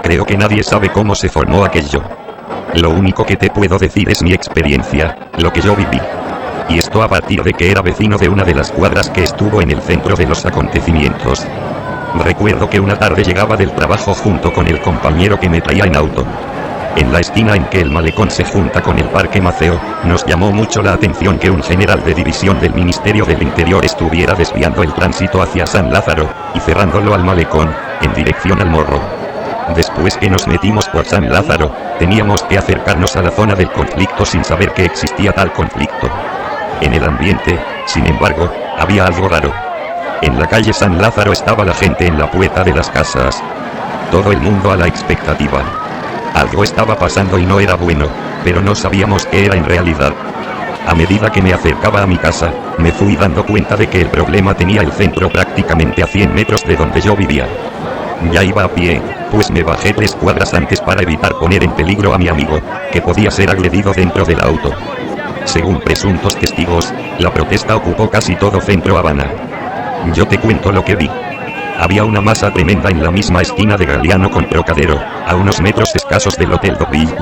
Creo que nadie sabe cómo se formó aquello. Lo único que te puedo decir es mi experiencia, lo que yo viví. Y esto a partir de que era vecino de una de las cuadras que estuvo en el centro de los acontecimientos. Recuerdo que una tarde llegaba del trabajo junto con el compañero que me traía en auto. En la esquina en que el malecón se junta con el Parque Maceo, nos llamó mucho la atención que un general de división del Ministerio del Interior estuviera desviando el tránsito hacia San Lázaro, y cerrándolo al malecón, en dirección al Morro. Después que nos metimos por San Lázaro, teníamos que acercarnos a la zona del conflicto sin saber que existía tal conflicto. En el ambiente, sin embargo, había algo raro. En la calle San Lázaro estaba la gente en la puerta de las casas. Todo el mundo a la expectativa. Algo estaba pasando y no era bueno, pero no sabíamos qué era en realidad. A medida que me acercaba a mi casa, me fui dando cuenta de que el problema tenía el centro prácticamente a 100 metros de donde yo vivía. Ya iba a pie, pues me bajé 3 cuadras antes para evitar poner en peligro a mi amigo, que podía ser agredido dentro del auto. Según presuntos testigos, la protesta ocupó casi todo Centro Habana. Yo te cuento lo que vi. Había una masa tremenda en la misma esquina de Galeano con Trocadero, a unos metros escasos del Hotel Deauville.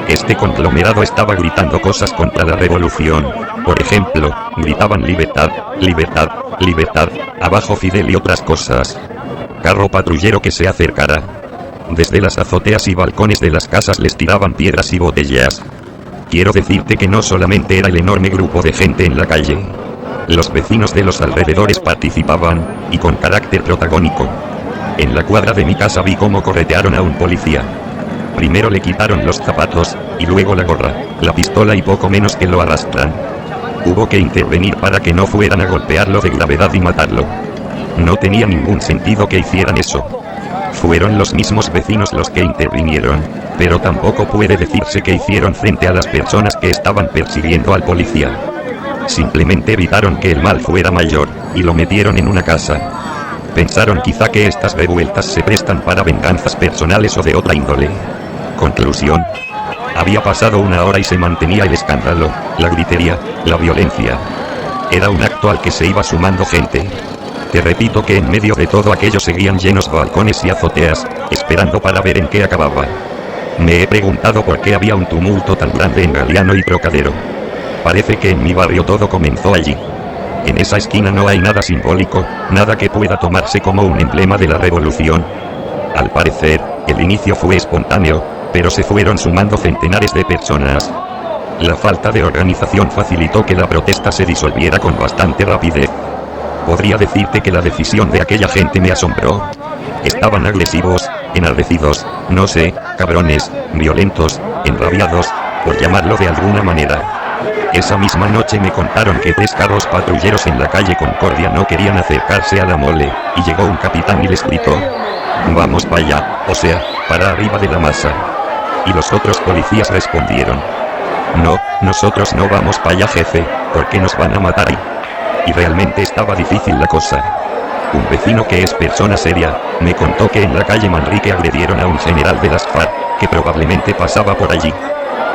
Este conglomerado estaba gritando cosas contra la revolución. Por ejemplo, gritaban libertad, libertad, libertad, abajo Fidel y otras cosas. Carro patrullero que se acercara. Desde las azoteas y balcones de las casas les tiraban piedras y botellas. Quiero decirte que no solamente era el enorme grupo de gente en la calle. Los vecinos de los alrededores participaban, y con carácter protagónico. En la cuadra de mi casa vi cómo corretearon a un policía. Primero le quitaron los zapatos, y luego la gorra, la pistola y poco menos que lo arrastran. Hubo que intervenir para que no fueran a golpearlo de gravedad y matarlo. No tenía ningún sentido que hicieran eso. Fueron los mismos vecinos los que intervinieron, pero tampoco puede decirse que hicieron frente a las personas que estaban persiguiendo al policía. Simplemente evitaron que el mal fuera mayor, y lo metieron en una casa. Pensaron quizá que estas revueltas se prestan para venganzas personales o de otra índole. Conclusión. Había pasado 1 hora y se mantenía el escándalo, la gritería, la violencia. Era un acto al que se iba sumando gente. Te repito que en medio de todo aquello seguían llenos balcones y azoteas, esperando para ver en qué acababa. Me he preguntado por qué había un tumulto tan grande en Galeano y Trocadero. Parece que en mi barrio todo comenzó allí. En esa esquina no hay nada simbólico, nada que pueda tomarse como un emblema de la revolución. Al parecer, el inicio fue espontáneo, pero se fueron sumando centenares de personas. La falta de organización facilitó que la protesta se disolviera con bastante rapidez. Podría decirte que la decisión de aquella gente me asombró. Estaban agresivos, enardecidos, no sé, cabrones, violentos, enrabiados, por llamarlo de alguna manera. Esa misma noche me contaron que 3 carros patrulleros en la calle Concordia no querían acercarse a la mole, y llegó un capitán y les gritó: "Vamos para allá", o sea, para arriba de la masa. Y los otros policías respondieron: "No, nosotros no vamos para allá, jefe, porque nos van a matar ahí". Y realmente estaba difícil la cosa. Un vecino que es persona seria, me contó que en la calle Manrique agredieron a un general de las FARC, que probablemente pasaba por allí.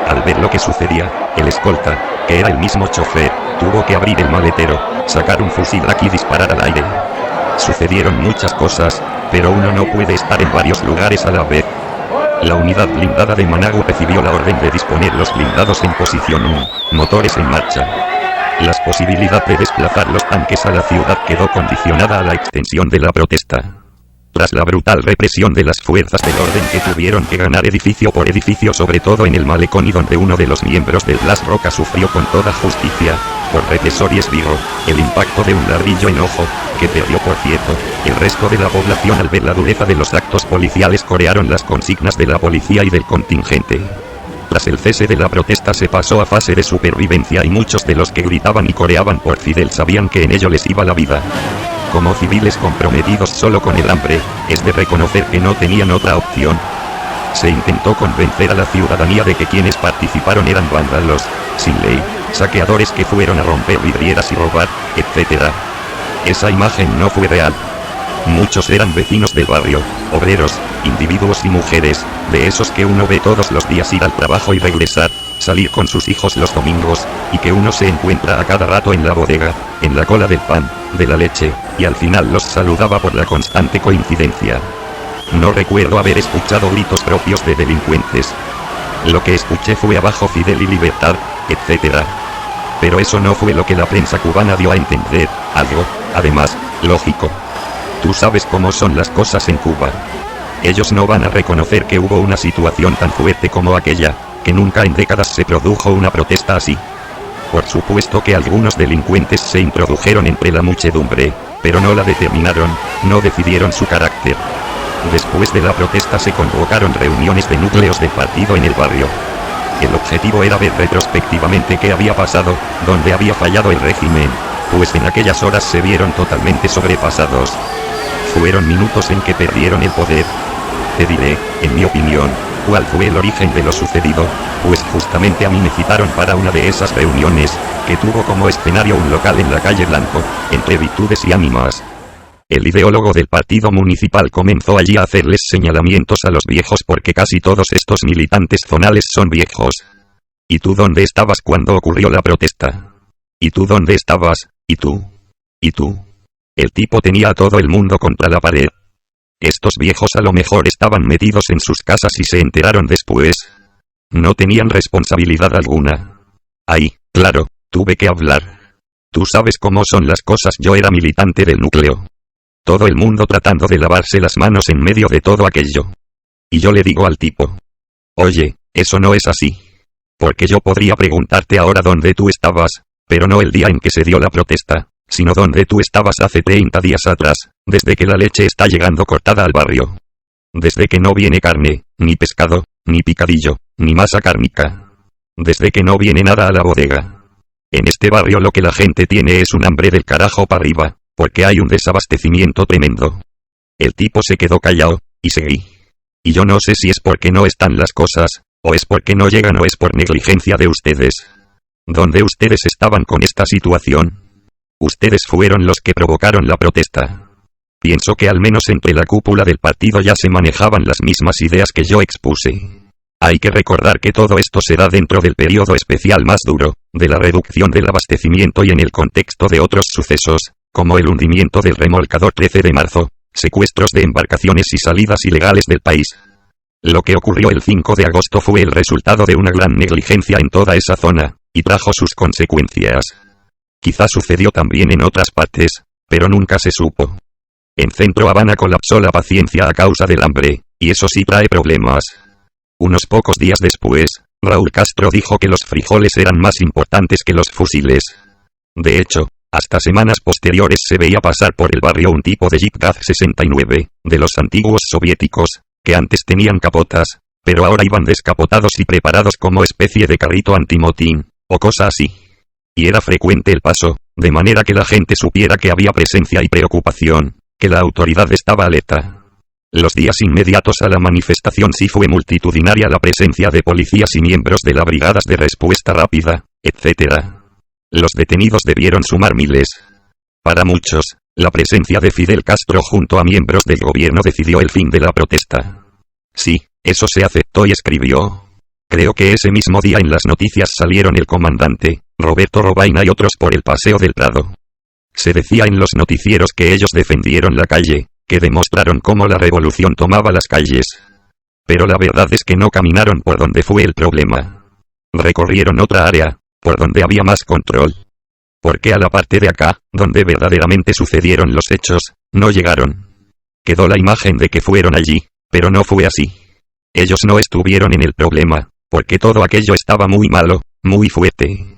Al ver lo que sucedía, el escolta, que era el mismo chofer, tuvo que abrir el maletero, sacar un fusil y disparar al aire. Sucedieron muchas cosas, pero uno no puede estar en varios lugares a la vez. La unidad blindada de Managua recibió la orden de disponer los blindados en posición 1, motores en marcha. Las posibilidades de desplazar los tanques a la ciudad quedó condicionada a la extensión de la protesta. Tras la brutal represión de las fuerzas del orden que tuvieron que ganar edificio por edificio, sobre todo en el malecón y donde uno de los miembros del Blas Roca sufrió con toda justicia, por represor y esbirro, el impacto de un ladrillo en ojo, que perdió por cierto, el resto de la población al ver la dureza de los actos policiales corearon las consignas de la policía y del contingente. Tras el cese de la protesta se pasó a fase de supervivencia y muchos de los que gritaban y coreaban por Fidel sabían que en ello les iba la vida. Como civiles comprometidos solo con el hambre, es de reconocer que no tenían otra opción. Se intentó convencer a la ciudadanía de que quienes participaron eran vándalos, sin ley, saqueadores que fueron a romper vidrieras y robar, etc. Esa imagen no fue real. Muchos eran vecinos del barrio, obreros, individuos y mujeres, de esos que uno ve todos los días ir al trabajo y regresar, salir con sus hijos los domingos, y que uno se encuentra a cada rato en la bodega, en la cola del pan, de la leche, y al final los saludaba por la constante coincidencia. No recuerdo haber escuchado gritos propios de delincuentes. Lo que escuché fue abajo Fidel y libertad, etc. Pero eso no fue lo que la prensa cubana dio a entender, algo, además, lógico. Tú sabes cómo son las cosas en Cuba. Ellos no van a reconocer que hubo una situación tan fuerte como aquella, que nunca en décadas se produjo una protesta así. Por supuesto que algunos delincuentes se introdujeron entre la muchedumbre, pero no la determinaron, no decidieron su carácter. Después de la protesta se convocaron reuniones de núcleos de partido en el barrio. El objetivo era ver retrospectivamente qué había pasado, dónde había fallado el régimen, pues en aquellas horas se vieron totalmente sobrepasados. Fueron minutos en que perdieron el poder. Te diré, en mi opinión, cuál fue el origen de lo sucedido, pues justamente a mí me citaron para una de esas reuniones, que tuvo como escenario un local en la calle Blanco, entre Virtudes y Ánimas. El ideólogo del partido municipal comenzó allí a hacerles señalamientos a los viejos porque casi todos estos militantes zonales son viejos. ¿Y tú dónde estabas cuando ocurrió la protesta? ¿Y tú dónde estabas? ¿Y tú? ¿Y tú? El tipo tenía a todo el mundo contra la pared. Estos viejos a lo mejor estaban metidos en sus casas y se enteraron después. No tenían responsabilidad alguna. Ahí, claro, tuve que hablar. Tú sabes cómo son las cosas, yo era militante del núcleo. Todo el mundo tratando de lavarse las manos en medio de todo aquello. Y yo le digo al tipo: oye, eso no es así. Porque yo podría preguntarte ahora dónde tú estabas, pero no el día en que se dio la protesta, sino dónde tú estabas hace 30 días atrás, desde que la leche está llegando cortada al barrio. Desde que no viene carne, ni pescado, ni picadillo, ni masa cárnica. Desde que no viene nada a la bodega. En este barrio lo que la gente tiene es un hambre del carajo para arriba, porque hay un desabastecimiento tremendo. El tipo se quedó callado, y seguí. Y yo no sé si es porque no están las cosas, o es porque no llegan o es por negligencia de ustedes. ¿Dónde ustedes estaban con esta situación? Ustedes fueron los que provocaron la protesta. Pienso que al menos entre la cúpula del partido ya se manejaban las mismas ideas que yo expuse. Hay que recordar que todo esto se da dentro del periodo especial más duro, de la reducción del abastecimiento y en el contexto de otros sucesos, como el hundimiento del remolcador 13 de marzo, secuestros de embarcaciones y salidas ilegales del país. Lo que ocurrió el 5 de agosto fue el resultado de una gran negligencia en toda esa zona, y trajo sus consecuencias. Quizá sucedió también en otras partes, pero nunca se supo. En Centro Habana colapsó la paciencia a causa del hambre, y eso sí trae problemas. Unos pocos días después, Raúl Castro dijo que los frijoles eran más importantes que los fusiles. De hecho, hasta semanas posteriores se veía pasar por el barrio un tipo de Jeep GAZ-69, de los antiguos soviéticos, que antes tenían capotas, pero ahora iban descapotados y preparados como especie de carrito antimotín, o cosa así. Y era frecuente el paso, de manera que la gente supiera que había presencia y preocupación, que la autoridad estaba alerta. Los días inmediatos a la manifestación sí fue multitudinaria la presencia de policías y miembros de las brigadas de respuesta rápida, etc. Los detenidos debieron sumar miles. Para muchos, la presencia de Fidel Castro junto a miembros del gobierno decidió el fin de la protesta. Sí, eso se aceptó y escribió. Creo que ese mismo día en las noticias salieron el comandante, Roberto Robaina y otros por el Paseo del Prado. Se decía en los noticieros que ellos defendieron la calle, que demostraron cómo la revolución tomaba las calles. Pero la verdad es que no caminaron por donde fue el problema. Recorrieron otra área, por donde había más control. Porque a la parte de acá, donde verdaderamente sucedieron los hechos, no llegaron. Quedó la imagen de que fueron allí, pero no fue así. Ellos no estuvieron en el problema, porque todo aquello estaba muy malo, muy fuerte.